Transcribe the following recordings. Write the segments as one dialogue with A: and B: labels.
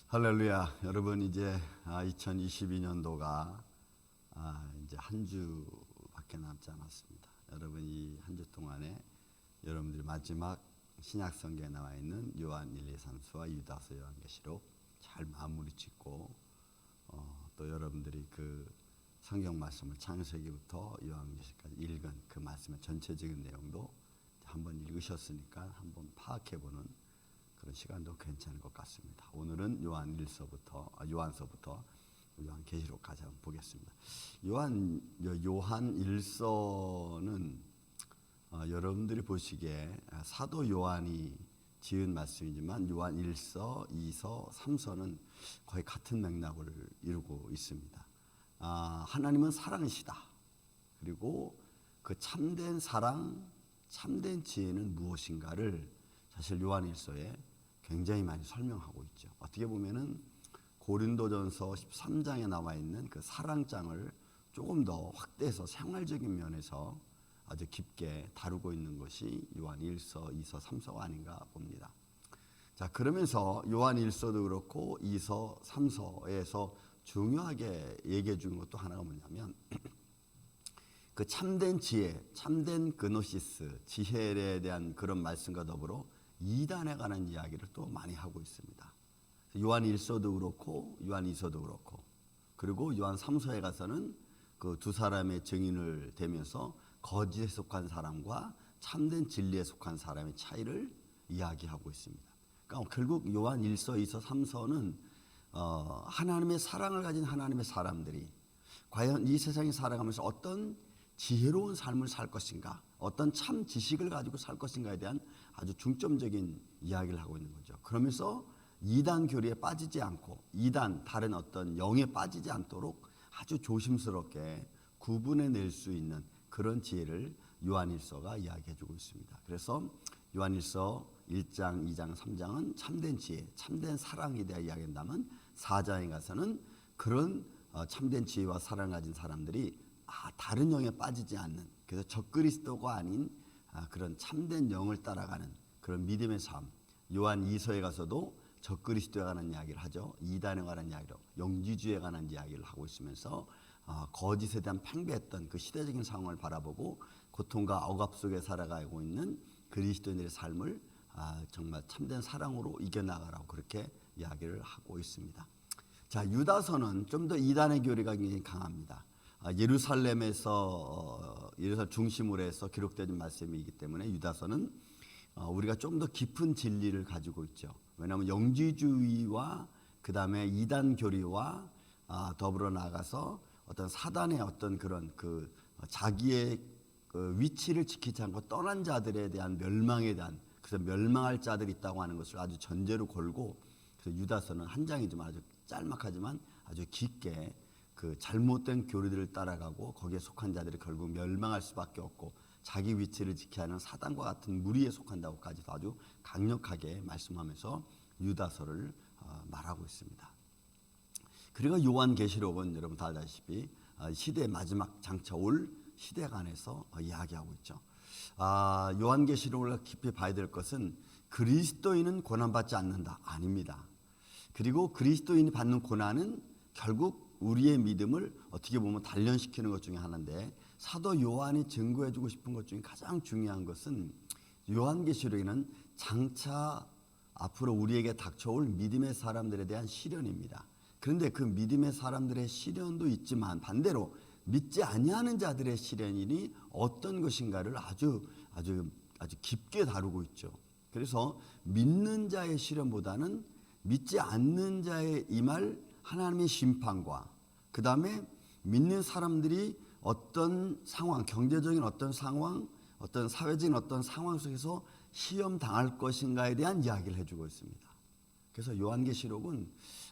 A: 할렐루야. 여러분 이제 2022년도가 이제 한 주밖에 남지 않았습니다. 여러분 이 한 주 동안에 여러분들이 마지막 신약 성경에 나와 있는 요한 1, 2, 3서와 유다서 요한계시록 잘 마무리 짓고 또 여러분들이 그 성경 말씀을 창세기부터 요한계시록까지 읽은 그 말씀의 전체적인 내용도 한번 읽으셨으니까 한번 파악해보는 그런 시간도 괜찮을 것 같습니다. 오늘은 요한서부터 요한계시록까지 한번 보겠습니다. 요한일서는 여러분들이 보시기에 사도 요한이 지은 말씀이지만 요한일서, 2서, 3서는 거의 같은 맥락을 이루고 있습니다. 하나님은 사랑이시다. 그리고 그 참된 사랑, 참된 지혜는 무엇인가를 사실 요한일서에 굉장히 많이 설명하고 있죠. 어떻게 보면은 고린도전서 13장에 나와 있는 그 사랑장을 조금 더 확대해서 생활적인 면에서 아주 깊게 다루고 있는 것이 요한일서, 2서, 3서가 아닌가 봅니다. 자, 그러면서 요한일서도 그렇고 2서, 3서에서 중요하게 얘기해 주는 것도 하나가 뭐냐면 그 참된 지혜, 참된 그노시스, 지혜에 대한 그런 말씀과 더불어 이단에 관한 이야기를 또 많이 하고 있습니다. 요한 1서도 그렇고 요한 2서도 그렇고 그리고 요한 3서에 가서는 그 두 사람의 증인을 대면서 거짓에 속한 사람과 참된 진리에 속한 사람의 차이를 이야기하고 있습니다. 그러니까 결국 요한 1서, 2서, 3서는 하나님의 사랑을 가진 하나님의 사람들이 과연 이 세상에 살아가면서 어떤 지혜로운 삶을 살 것인가, 어떤 참 지식을 가지고 살 것인가에 대한 아주 중점적인 이야기를 하고 있는 거죠. 그러면서 이단 교리에 빠지지 않고 이단 다른 어떤 영에 빠지지 않도록 아주 조심스럽게 구분해낼 수 있는 그런 지혜를 요한일서가 이야기해주고 있습니다. 그래서 요한일서 1장, 2장, 3장은 참된 지혜, 참된 사랑에 대해 이야기한다면 4장에 가서는 그런 참된 지혜와 사랑을 가진 사람들이 다른 영에 빠지지 않는, 그래서 적그리스도가 아닌 그런 참된 영을 따라가는 그런 믿음의 삶. 요한 2서에 가서도 적그리스도에 관한 이야기를 하죠. 이단에 관한 이야기로 영지주의에 관한 이야기를 하고 있으면서 거짓에 대한 팽배했던 그 시대적인 상황을 바라보고 고통과 억압 속에 살아가고 있는 그리스도인들의 삶을 정말 참된 사랑으로 이겨나가라고 그렇게 이야기를 하고 있습니다. 자, 유다서는 좀 더 이단의 교리가 굉장히 강합니다. 예루살렘에서 예루살렘 중심으로 해서 기록된 말씀이기 때문에 유다서는 우리가 좀 더 깊은 진리를 가지고 있죠. 왜냐하면 영지주의와 그 다음에 이단 교리와 더불어 나가서 어떤 사단의 어떤 그런 그 자기의 그 위치를 지키지 않고 떠난 자들에 대한 멸망에 대한, 그래서 멸망할 자들이 있다고 하는 것을 아주 전제로 걸고, 그래서 유다서는 한 장이지만 아주 짤막하지만 아주 깊게 그 잘못된 교리들을 따라가고 거기에 속한 자들이 결국 멸망할 수밖에 없고 자기 위치를 지켜야 하는 사단과 같은 무리에 속한다고까지도 아주 강력하게 말씀하면서 유다서를 말하고 있습니다. 그리고 요한계시록은 여러분 다 알다시피 시대의 마지막 장차 올 시대에 관해서 이야기하고 있죠. 요한계시록을 깊이 봐야 될 것은 그리스도인은 고난받지 않는다, 아닙니다. 그리고 그리스도인이 받는 고난은 결국 우리의 믿음을 어떻게 보면 단련시키는 것 중에 하나인데, 사도 요한이 증거해주고 싶은 것 중에 가장 중요한 것은 요한계시록에는 장차 앞으로 우리에게 닥쳐올 믿음의 사람들에 대한 시련입니다. 그런데 그 믿음의 사람들의 시련도 있지만 반대로 믿지 아니하는 자들의 시련이 어떤 것인가를 아주 깊게 다루고 있죠. 그래서 믿는 자의 시련보다는 믿지 않는 자의 임할 하나님의 심판과 그 다음에 믿는 사람들이 어떤 상황, 경제적인 어떤 상황, 어떤 사회적인 어떤 상황 속에서 시험 당할 것인가에 대한 이야기를 해주고 있습니다. 그래서 요한계시록은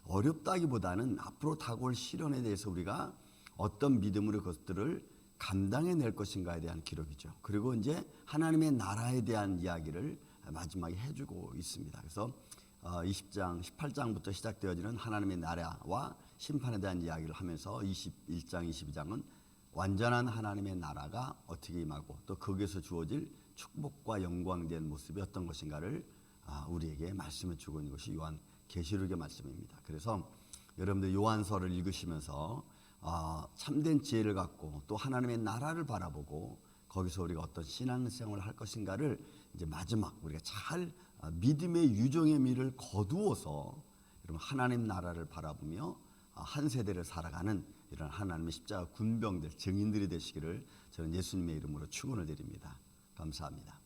A: 어렵다기보다는 앞으로 다가올 시련에 대해서 우리가 어떤 믿음으로 그것들을 감당해낼 것인가에 대한 기록이죠. 그리고 이제 하나님의 나라에 대한 이야기를 마지막에 해주고 있습니다. 그래서 20장, 18장부터 시작되어지는 하나님의 나라와 심판에 대한 이야기를 하면서 21장, 22장은 완전한 하나님의 나라가 어떻게 임하고 또 거기에서 주어질 축복과 영광된 모습이 어떤 것인가를 우리에게 말씀해 주고 있는 것이 요한 계시록의 말씀입니다. 그래서 여러분들 요한서를 읽으시면서 참된 지혜를 갖고 또 하나님의 나라를 바라보고 거기서 우리가 어떤 신앙생활을 할 것인가를 이제 마지막 우리가 잘 믿음의 유종의 미를 거두어서 여러분 하나님 나라를 바라보며 한 세대를 살아가는 이런 하나님의 십자가 군병들 증인들이 되시기를 저는 예수님의 이름으로 축원을 드립니다. 감사합니다.